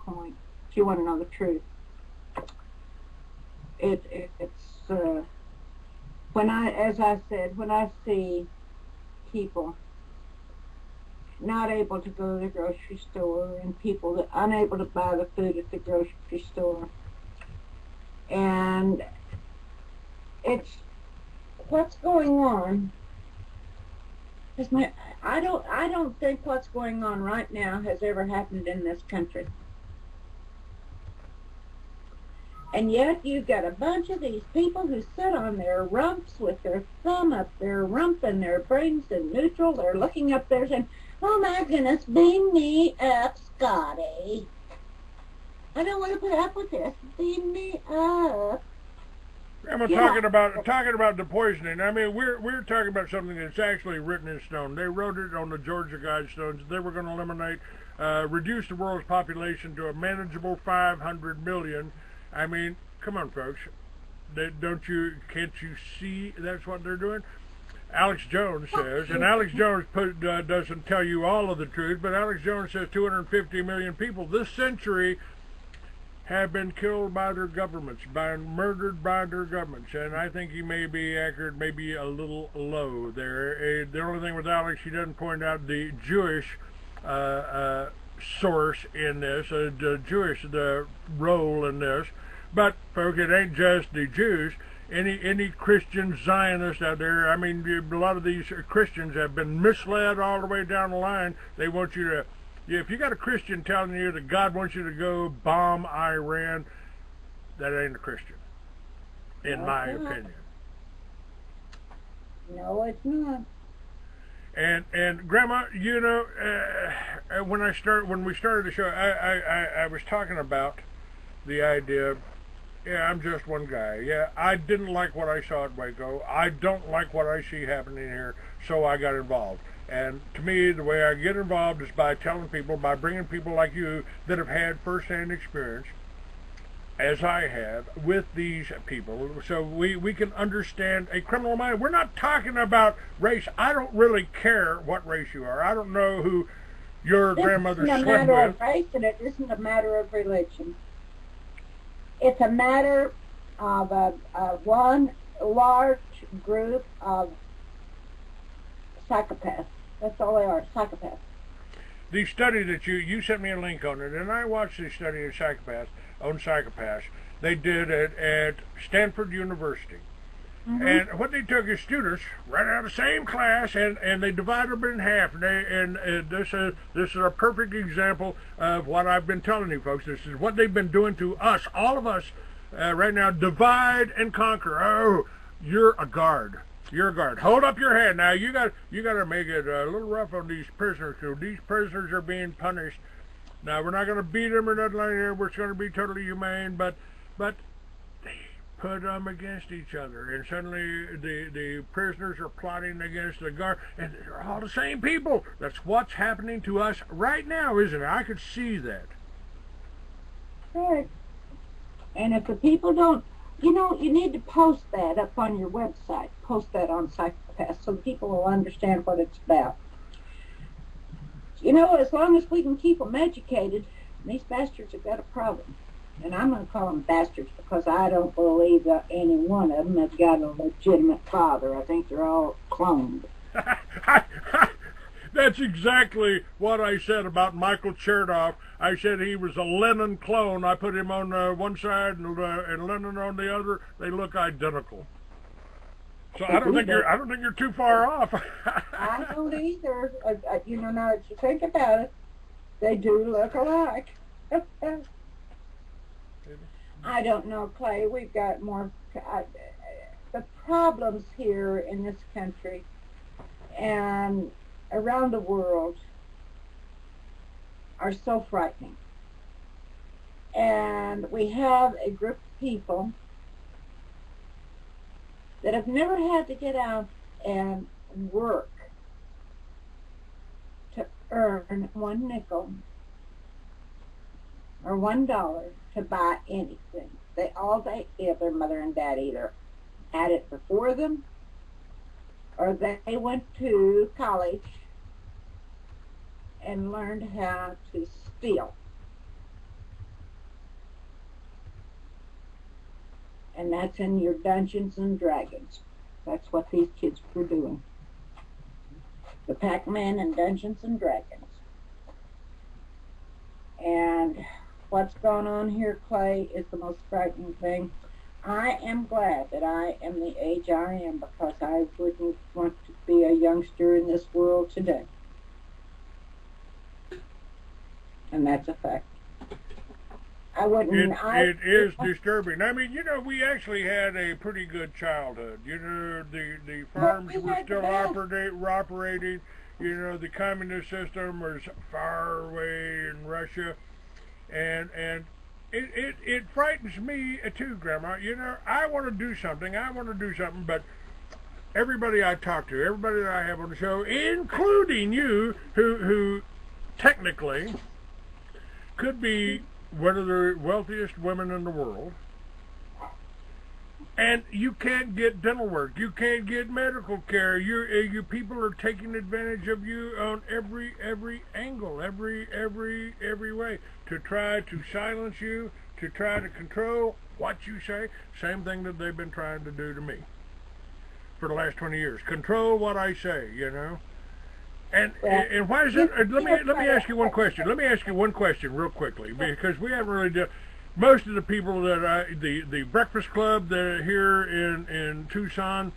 coin. If you want to know the truth, it's as I said, when I see people not able to go to the grocery store and people that unable to buy the food at the grocery store, and it's what's going on. I don't think what's going on right now has ever happened in this country. And yet you've got a bunch of these people who sit on their rumps with their thumb up their rump and their brains in neutral. They're looking up there saying, "Oh my goodness, beam me up, Scotty. I don't want to put up with this. Beam me up." I'm talking about the poisoning. I mean, we're talking about something that's actually written in stone. They wrote it on the Georgia Guidestones. They were going to eliminate, reduce the world's population to a manageable 500 million. I mean, come on, folks. Can't you see that's what they're doing? Alex Jones says, and Alex Jones doesn't tell you all of the truth, but Alex Jones says 250 million people this century have been killed by their governments, murdered by their governments, and I think he may be accurate, maybe a little low there. The only thing with Alex, he doesn't point out the Jewish source in this, the role in this. But, folks, it ain't just the Jews. Any Christian Zionist out there, I mean, a lot of these Christians have been misled all the way down the line. They want you to, if you got a Christian telling you that God wants you to go bomb Iran, that ain't a Christian, in my opinion. No, it's not. And Grandma, you know, when we started the show, I was talking about the idea. Yeah, I'm just one guy. Yeah, I didn't like what I saw at Waco. I don't like what I see happening here, so I got involved. And to me, the way I get involved is by telling people, by bringing people like you that have had first-hand experience, as I have, with these people, so we can understand a criminal mind. We're not talking about race. I don't really care what race you are. I don't know who your grandmother swam with. It's a matter of race, and it isn't a matter of religion. It's a matter of one large group of psychopaths. That's all they are, psychopaths. The study that you sent me a link on it, and I watched the study of psychopaths. They did it at Stanford University. Mm-hmm. And what they took is students right out of the same class, and they divided them in half. And this is a perfect example of what I've been telling you folks. This is what they've been doing to us, all of us, right now. Divide and conquer. Oh, you're a guard. You're a guard. Hold up your hand now. You got to make it a little rough on these prisoners. So these prisoners are being punished. Now we're not going to beat them or nothing like that. We're going to be totally humane, but put them against each other, and suddenly the prisoners are plotting against the guard, and they're all the same people. That's what's happening to us right now, isn't it? I could see that. Right. And if the people don't, you need to post that up on your website. Post that on Psychopaths so people will understand what it's about. As long as we can keep them educated, these bastards have got a problem. And I'm going to call them bastards because I don't believe that any one of them has got a legitimate father. I think they're all cloned. That's exactly what I said about Michael Chertoff. I said he was a Lennon clone. I put him on one side and Lennon on the other. They look identical. So I don't think you're too far off. I don't either. Now that you think about it, they do look alike. I don't know, Clay. We've got more. The problems here in this country and around the world are so frightening. And we have a group of people that have never had to get out and work to earn one nickel or $1 to buy anything. Their mother and dad either had it before them, or they went to college and learned how to steal. And that's in your Dungeons and Dragons. That's what these kids were doing. The Pac-Man and Dungeons and Dragons. And what's going on here, Clay, is the most frightening thing. I am glad that I am the age I am, because I wouldn't want to be a youngster in this world today. And that's a fact. I wouldn't. It is disturbing. I mean, you know, we actually had a pretty good childhood. You know, the farms were still operating. You know, the communist system was far away in Russia, and it frightens me too, Grandma. You know, I want to do something, but everybody I talk to, everybody that I have on the show, including you, who technically could be one of the wealthiest women in the world, and you can't get dental work, you can't get medical care, you people are taking advantage of you on every angle, every way, to try to silence you, to try to control what you say. Same thing that they've been trying to do to me for the last 20 years. Control what I say, you know. And why is it? Let me ask you one question. Let me ask you one question real quickly, because we haven't really done. Most of the people that the Breakfast Club that are here in Tucson,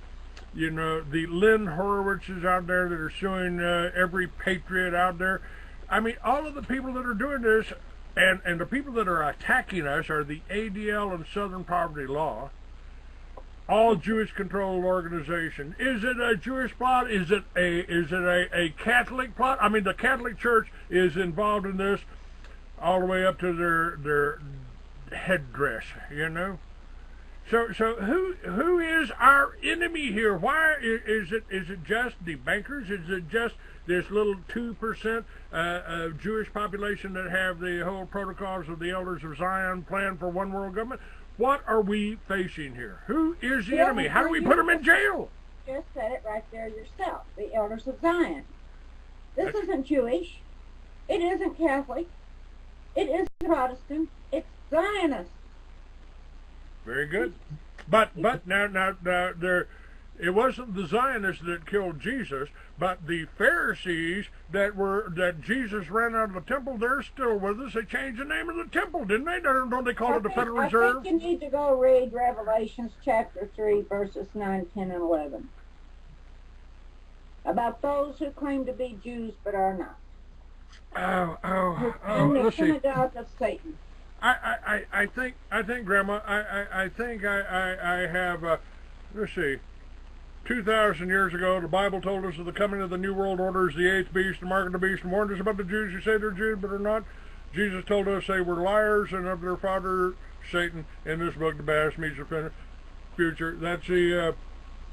you know, the Lynn Horowitzes out there that are suing every patriot out there. I mean, all of the people that are doing this, and the people that are attacking us are the ADL and Southern Poverty Law. All Jewish-controlled organization. Is it a Jewish plot? Is it a Catholic plot? I mean, the Catholic Church is involved in this all the way up to their headdress, you know. So who is our enemy here? Why is it just the bankers? Is it just this little 2% of Jewish population that have the whole protocols of the Elders of Zion plan for one world government? What are we facing here? Who is the enemy? How do we put them in jail? You just said it right there yourself. The Elders of Zion. This isn't Jewish. It isn't Catholic. It isn't Protestant. It's Zionist. Very good. But now there. It wasn't the Zionists that killed Jesus, but the Pharisees that Jesus ran out of the temple. They're still with us. They changed the name of the temple, didn't they? Don't they call it the Federal Reserve? I think you need to go read Revelations chapter 3, verses 9, 10, and 11. About those who claim to be Jews but are not. Oh, the let's see. synagogue of Satan. I think, Grandma, I think I have, let's see, 2,000 years ago, the Bible told us of the coming of the New World Order as the eighth beast, the mark of the beast, and warned us about the Jews who say they're Jews but are not. Jesus told us they were liars and of their father, Satan. In this book, the past meets the future. That's the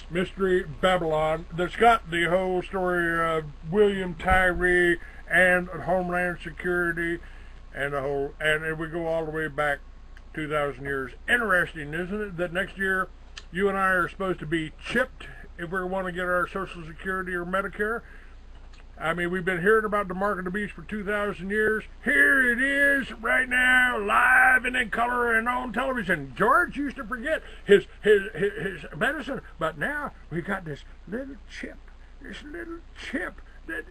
Mystery Babylon that's got the whole story of William Tyree and Homeland Security and the whole, and we go all the way back 2,000 years. Interesting, isn't it, that next year you and I are supposed to be chipped if we want to get our Social Security or Medicare. I mean, we've been hearing about the mark of the beast for 2,000 years. Here it is right now, live and in color and on television. George used to forget his medicine, but now we got this little chip that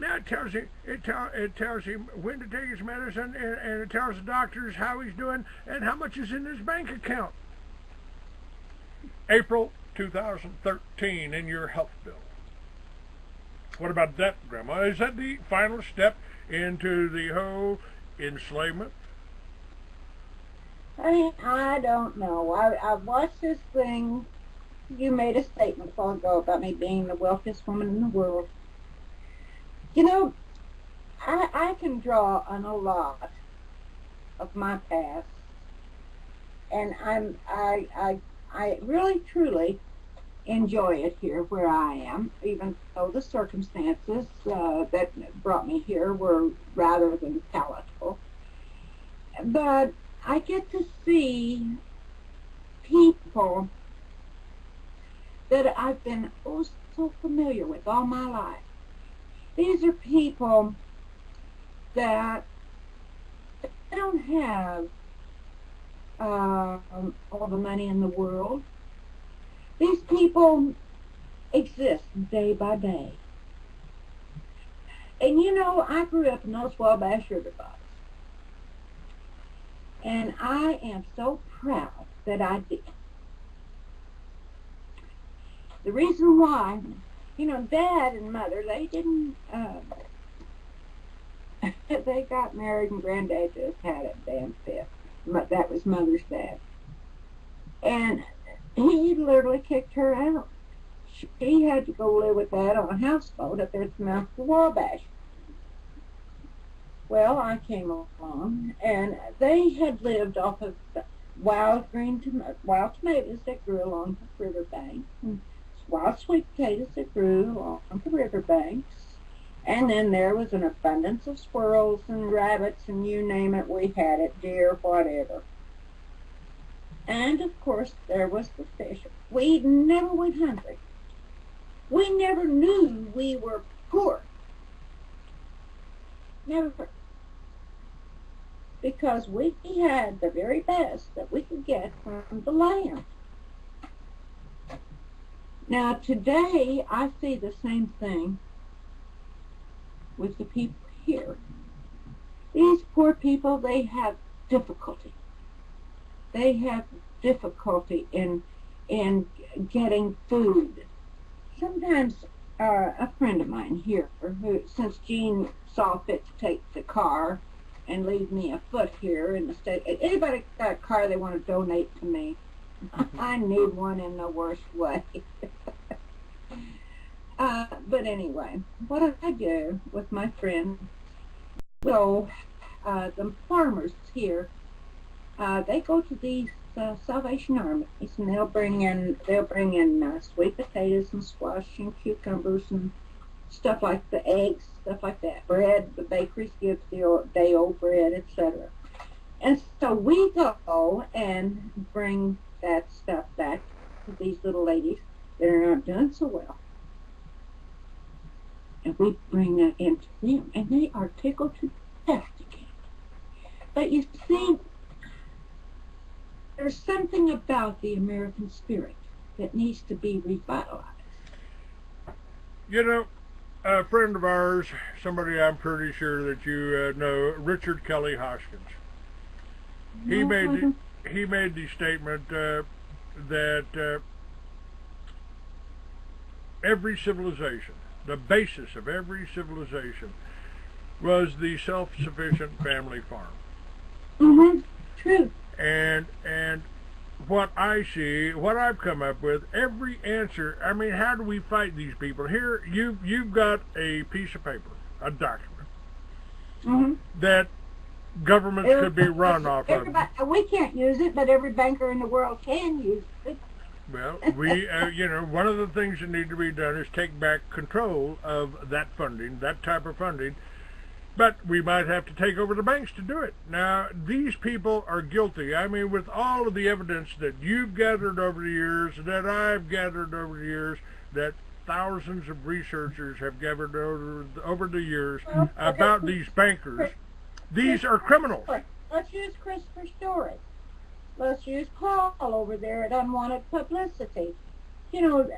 now it tells him when to take his medicine, and it tells the doctors how he's doing and how much is in his bank account. April 2013 in your health bill. What about that, Grandma? Is that the final step into the whole enslavement? I don't know. I watched this thing. You made a statement a while ago about me being the wealthiest woman in the world. You know, I can draw on a lot of my past, and I really truly enjoy it here where I am, even though the circumstances that brought me here were rather than palatable. But I get to see people that I've been so familiar with all my life. These are people that don't have all the money in the world. These people exist day by day. And you know, I grew up in those Wabash River bottoms. And I am so proud that I did. The reason why, you know, Dad and Mother, they didn't, they got married and Granddad just had a damn fit. That was Mother's dad. And he literally kicked her out. She had to go live with Dad on a houseboat up there at the mouth of the Wabash. Well, I came along, and they had lived off of wild tomatoes that grew along the riverbank, and wild sweet potatoes that grew along the riverbanks, and then there was an abundance of squirrels and rabbits and you name it, we had it, deer, whatever. And of course there was the fish. We never went hungry. We never knew we were poor. Never. Because we had the very best that we could get from the land. Now today I see the same thing with the people here. These poor people, they have difficulty. They have difficulty in getting food. Sometimes a friend of mine here, who, since Jean saw fit to take the car and leave me a foot here in the state, anybody got a car they want to donate to me, I need one in the worst way. But anyway, what I do with my friend, so the farmers here, they go to these Salvation Armies, and they'll bring in sweet potatoes and squash and cucumbers and stuff like the eggs, stuff like that. Bread, the bakeries give the day-old bread, etc. And so we go and bring that stuff back to these little ladies that are not doing so well. And we bring that into them, and they are tickled to death to get it. But you see, there's something about the American spirit that needs to be revitalized. You know, a friend of ours, somebody I'm pretty sure that you know, Richard Kelly Hoskins. He made the statement that every civilization, the basis of every civilization, was the self-sufficient family farm. Mm-hmm. True. And what I see, what I've come up with, every answer, I mean, how do we fight these people? Here, you've got a piece of paper, a document, that governments could be run off of. We can't use it, but every banker in the world can use it. Well, we, you know, one of the things that need to be done is take back control of that funding, that type of funding. But we might have to take over the banks to do it. Now, these people are guilty. I mean, with all of the evidence that you've gathered over the years, that I've gathered over the years, that thousands of researchers have gathered over the years about these bankers, these are criminals. Let's use Christopher's story. Let's use Paul over there at Unwanted Publicity. You know,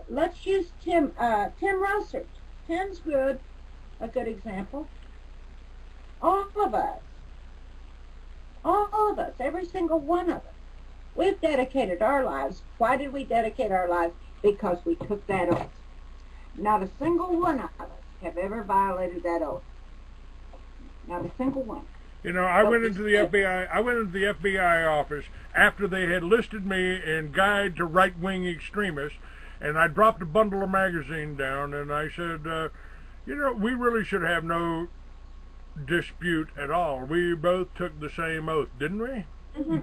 let's use Tim Russert. Tim's good, a good example. All of us, every single one of us, we've dedicated our lives. Why did we dedicate our lives? Because we took that oath. Not a single one of us have ever violated that oath. Not a single one. You know, I went into the FBI office after they had listed me in Guide to Right-Wing Extremists, and I dropped a bundle of magazine down, and I said, you know, we really should have no dispute at all. We both took the same oath, didn't we? You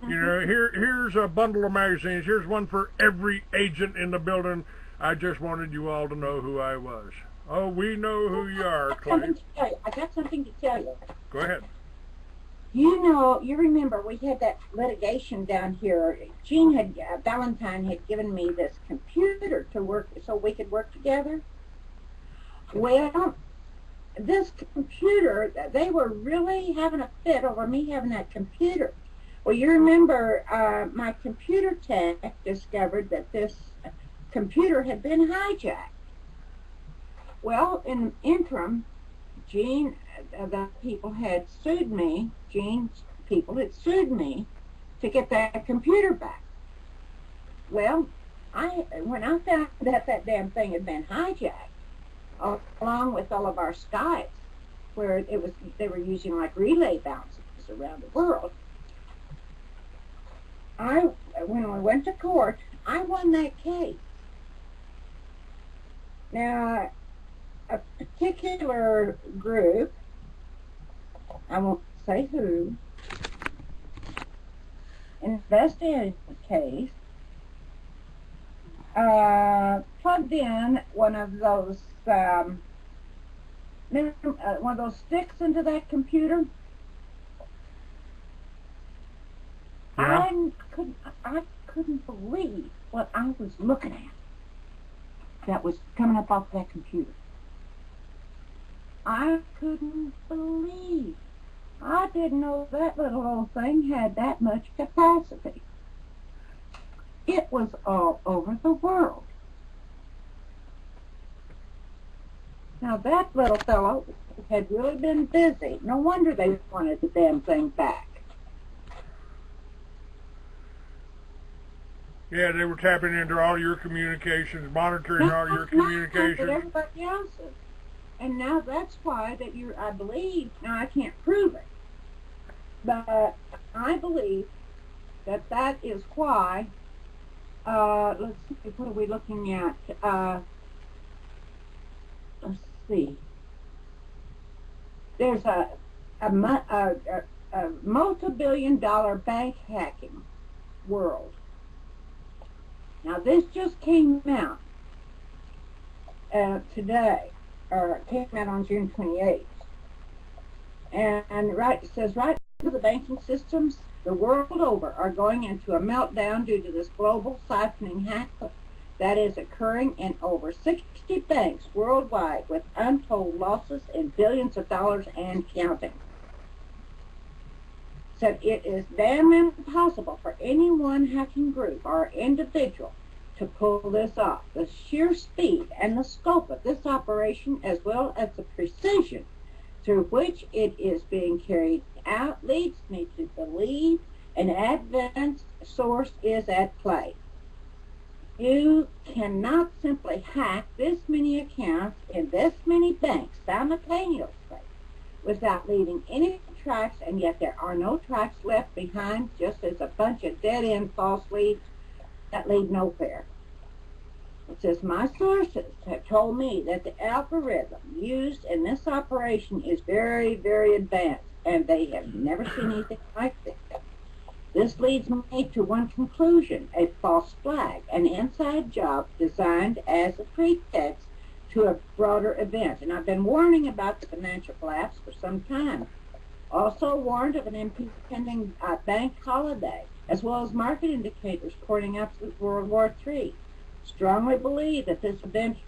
know, here's a bundle of magazines. Here's one for every agent in the building. I just wanted you all to know who I was. Oh, we know who you are, Clay. I got something to tell you. Go ahead. You know, you remember we had that litigation down here. Valentine had given me this computer to work so we could work together. Well, this computer, they were really having a fit over me having that computer. Well, you remember my computer tech discovered that this computer had been hijacked. Well, in the interim, Jean's people had sued me to get that computer back. Well, when I found that that damn thing had been hijacked, along with all of our Skypes, where they were using like relay bounces around the world, when we went to court, I won that case. Now, a particular group, I won't say who, investigated the case, plugged in one of those sticks into that computer. Yeah. I couldn't believe what I was looking at that was coming up off that computer. I couldn't believe. I didn't know that little old thing had that much capacity. It was all over the world. Now that little fellow had really been busy. No wonder they wanted the damn thing back. Yeah, they were tapping into all your communications, monitoring all your communications. But everybody else's. And now that's why that I believe, now I can't prove it, but I believe that that is why, let's see, what are we looking at? Let's see. There's a multi-billion-dollar bank hacking world. Now this just came out today, or it came out on June 28th. And it says right now the banking systems the world over are going into a meltdown due to this global siphoning hack that is occurring in over 60 banks worldwide, with untold losses in billions of dollars and counting. Said it is damn impossible for any one hacking group or individual to pull this off. The sheer speed and the scope of this operation, as well as the precision through which it is being carried out, leads me to believe an advanced source is at play. You cannot simply hack this many accounts in this many banks simultaneously without leaving any tracks, and yet there are no tracks left behind, just as a bunch of dead-end false leads that lead nowhere. It says, my sources have told me that the algorithm used in this operation is very, very advanced, and they have never seen anything like this. This leads me to one conclusion: a false flag, an inside job designed as a pretext to a broader event. And I've been warning about the financial collapse for some time. Also warned of an impending bank holiday, as well as market indicators pointing up to World War III. Strongly believe that this event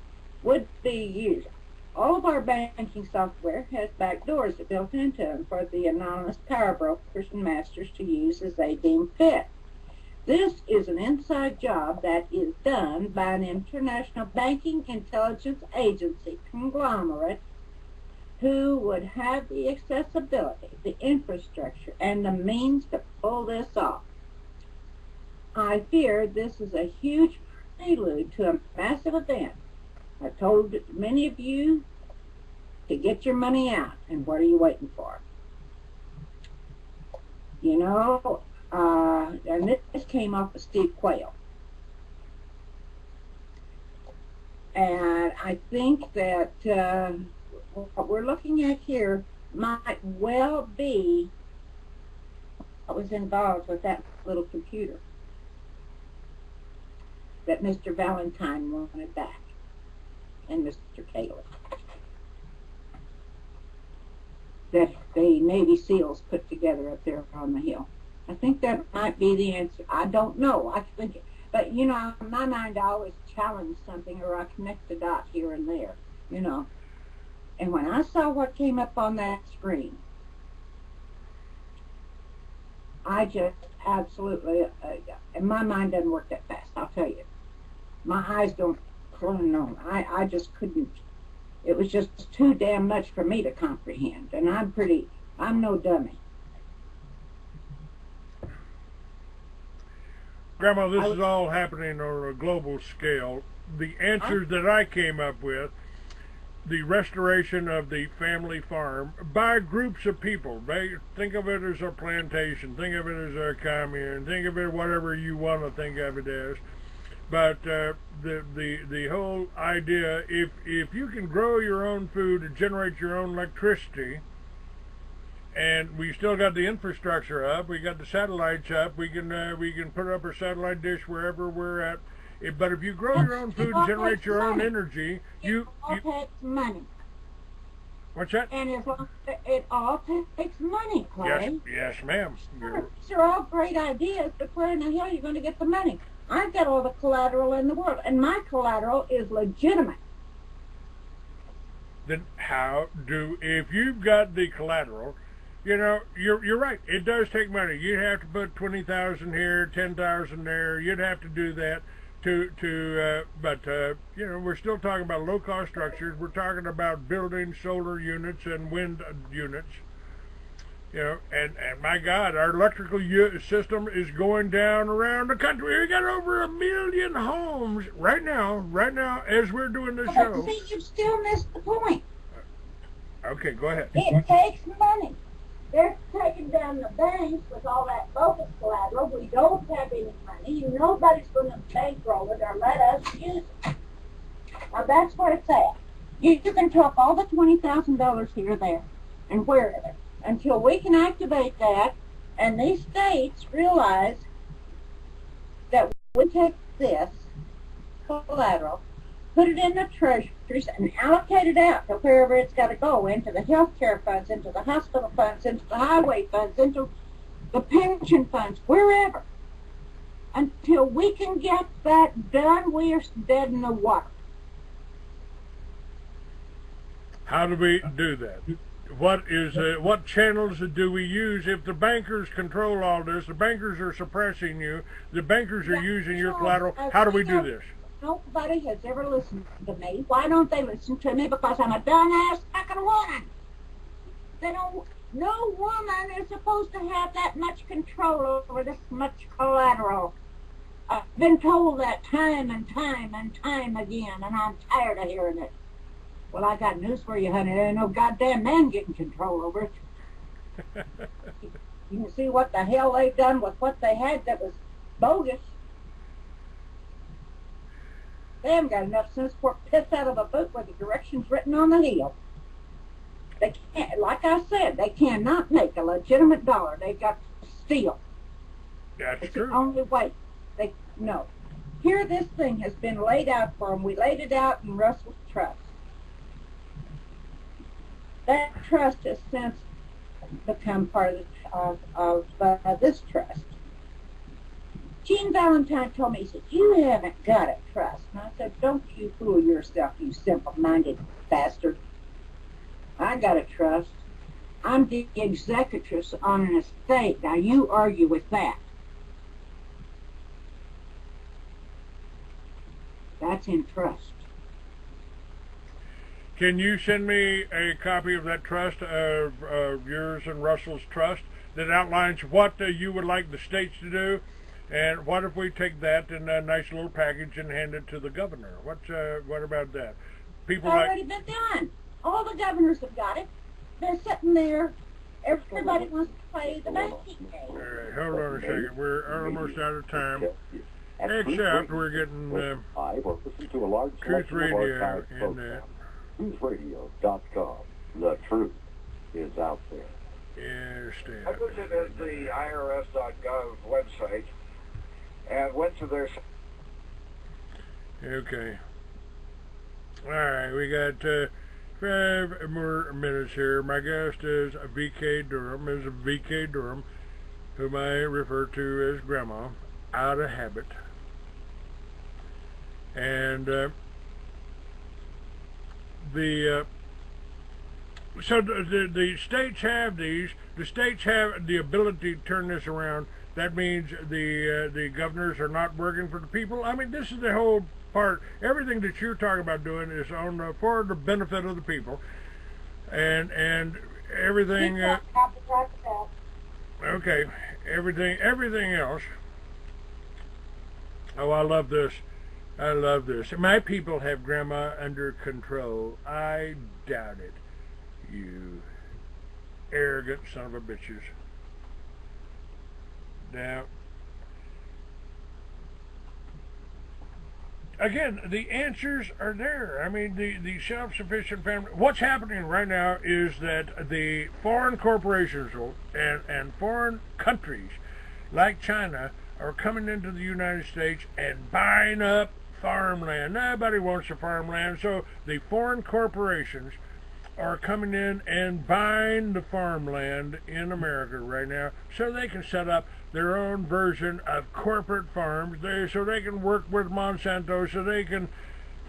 would be used. All of our banking software has backdoors built into them for the anonymous power brokers and masters to use as they deem fit. This is an inside job that is done by an international banking intelligence agency conglomerate who would have the accessibility, the infrastructure, and the means to pull this off. I fear this is a huge prelude to a massive event. I've told many of you to get your money out, and what are you waiting for? You know, and this came off of Steve Quayle. And I think that what we're looking at here might well be what was involved with that little computer that Mr. Valentine wanted back, and Mr. Taylor, that the Navy SEALs put together up there on the hill. I think that might be the answer. I don't know. I think it, but you know, in my mind, I always challenge something, or I connect the dot here and there, you know. And when I saw what came up on that screen, I just absolutely, and my mind doesn't work that fast, I'll tell you. My eyes don't clone on. I just couldn't. It was just too damn much for me to comprehend, and I'm no dummy. Grandma, this is all happening on a global scale. The answers that I came up with, the restoration of the family farm by groups of people. Think of it as a plantation, think of it as a commune, think of it whatever you want to think of it as. But the whole idea, if you can grow your own food and generate your own electricity, and we still got the infrastructure up, we got the satellites up, we can put up our satellite dish wherever we're at. But if you grow your own food and generate your own energy, it all takes money. What's that? And as long as it all takes money, Clay. Yes, ma'am. These are all great ideas, but where in the hell are you going to get the money? I've got all the collateral in the world, and my collateral is legitimate. Then if you've got the collateral, you're right. It does take money. You'd have to put 20,000 here, 10,000 there. You'd have to do that but we're still talking about low-cost structures. We're talking about building solar units and wind units. And my God, our electrical system is going down around the country. We got over 1 million homes right now, as we're doing this show. See, you've still missed the point. Okay, go ahead. It takes money. They're taking down the banks with all that bogus collateral. We don't have any money. Nobody's going to bankroll it or let us use it. Now, that's where it's at. You can talk all the $20,000 here, there, and wherever, until we can activate that, and these states realize that we take this collateral, put it in the treasuries, and allocate it out to wherever it's got to go, into the health care funds, into the hospital funds, into the highway funds, into the pension funds, wherever. Until we can get that done, we are dead in the water. How do we do that? What channels do we use? If the bankers control all this, the bankers are suppressing you, the bankers are using your collateral, how do we do this? Nobody has ever listened to me. Why don't they listen to me? Because I'm a dumbass fucking woman. No woman is supposed to have that much control over this much collateral. I've been told that time and time and time again, and I'm tired of hearing it. Well, I got news for you, honey. There ain't no goddamn man getting control over it. You can see what the hell they've done with what they had that was bogus. They haven't got enough sense for piss out of a boot with the directions written on the heel. They can't, like I said, they cannot make a legitimate dollar. They've got to steal. That's true. The only way. No. Here this thing has been laid out for them. We laid it out in Russell's trust. That trust has since become part of this trust. Gene Valentine told me, he said, you haven't got a trust. And I said, don't you fool yourself, you simple-minded bastard. I got a trust. I'm the executrix on an estate. Now you argue with that. That's in trust. Can you send me a copy of that trust, of yours and Russell's trust, that outlines what you would like the states to do? And what if we take that in a nice little package and hand it to the governor? What about that? People it's already been done. All the governors have got it. They're sitting there. Everybody wants to play the banking game. All right, hold on a second. We're almost out of time. Except we're getting Truth Radio in there. TruthRadio.com. The truth is out there. Yeah, I visited the IRS.gov website and went to their... Okay. All right, we got 5 more minutes here. My guest is V.K. Durham, whom I refer to as Grandma, out of habit. And So the states have these. The states have the ability to turn this around. That means the governors are not working for the people. I mean, this is the whole part. Everything that you're talking about doing is on for the benefit of the people, and everything. Okay, everything else. Oh, I love this. I love this. My people have Grandma under control. I doubt it. You arrogant son of a bitches. Now, again, the answers are there. I mean, the self-sufficient family. What's happening right now is that the foreign corporations and foreign countries like China are coming into the United States and buying up farmland. Nobody wants the farmland, so the foreign corporations are coming in and buying the farmland in America right now so they can set up their own version of corporate farms. So they can work with Monsanto, so they can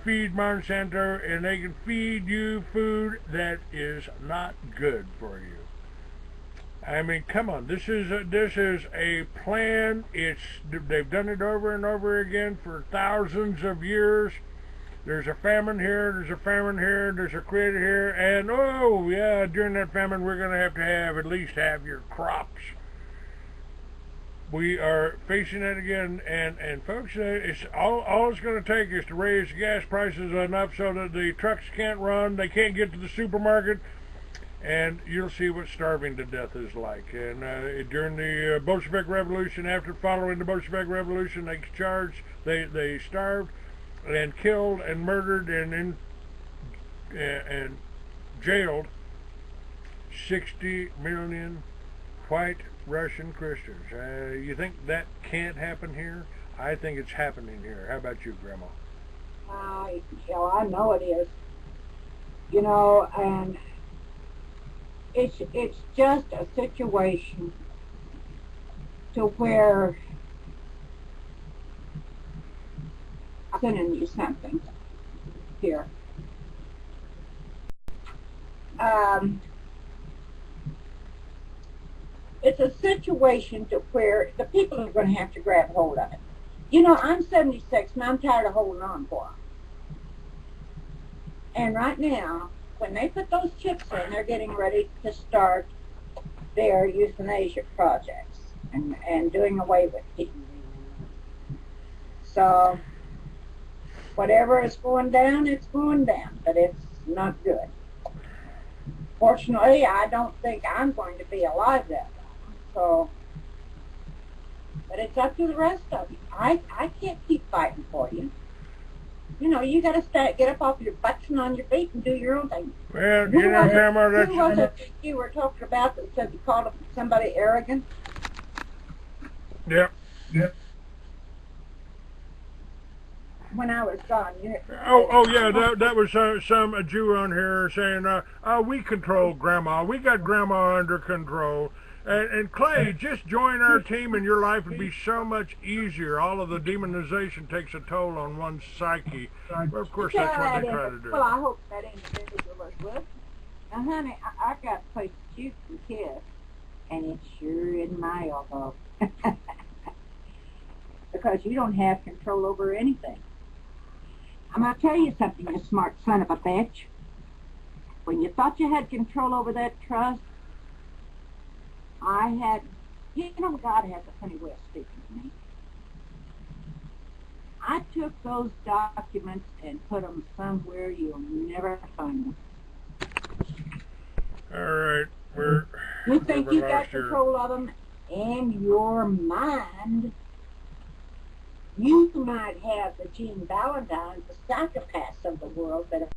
feed Monsanto, and they can feed you food that is not good for you. I mean, come on, this is a plan. They've done it over and over again for thousands of years. There's a famine here, there's a famine here, there's a creator here, and oh yeah, during that famine we're going to have at least half your crops. We are facing that again, and folks, it's all it's going to take is to raise gas prices enough so that the trucks can't run, they can't get to the supermarket, and you'll see what starving to death is like. And during the Bolshevik Revolution, following the Bolshevik Revolution, they starved and killed and murdered and jailed 60 million white Russian Christians. You think that can't happen here? I think it's happening here. How about you, Grandma? I know it is. You know, and it's just a situation to where I'm sending you something here. It's a situation to where the people are going to have to grab hold of it. You know, I'm 76 and I'm tired of holding on for them. And right now, when they put those chips in, they're getting ready to start their euthanasia projects and doing away with people. So, whatever is going down, it's going down, but it's not good. Fortunately, I don't think I'm going to be alive that long, so, but it's up to the rest of you. I can't keep fighting for you. You know, you got to get up off your butts and on your feet and do your own thing. Well, you know, Grandma, that's... Who was it you were talking about that said you called somebody arrogant? Yep. When I was gone, yeah, that was some Jew on here saying, we control Grandma. We got Grandma under control. And Clay, just join our team and your life would be so much easier. All of the demonization takes a toll on one's psyche. Well, of course, that's what they try to do. Well, I hope that individual was with. Now, honey, I got a place that you can kiss, and it's sure in my elbow. Because you don't have control over anything. I'm going to tell you something, you smart son of a bitch. When you thought you had control over that trust, you know, God has a funny way of speaking to me. I took those documents and put them somewhere you'll never find them. All right, you think you got control of them in your mind? You might have the Gene Valentines, the psychopaths of the world, but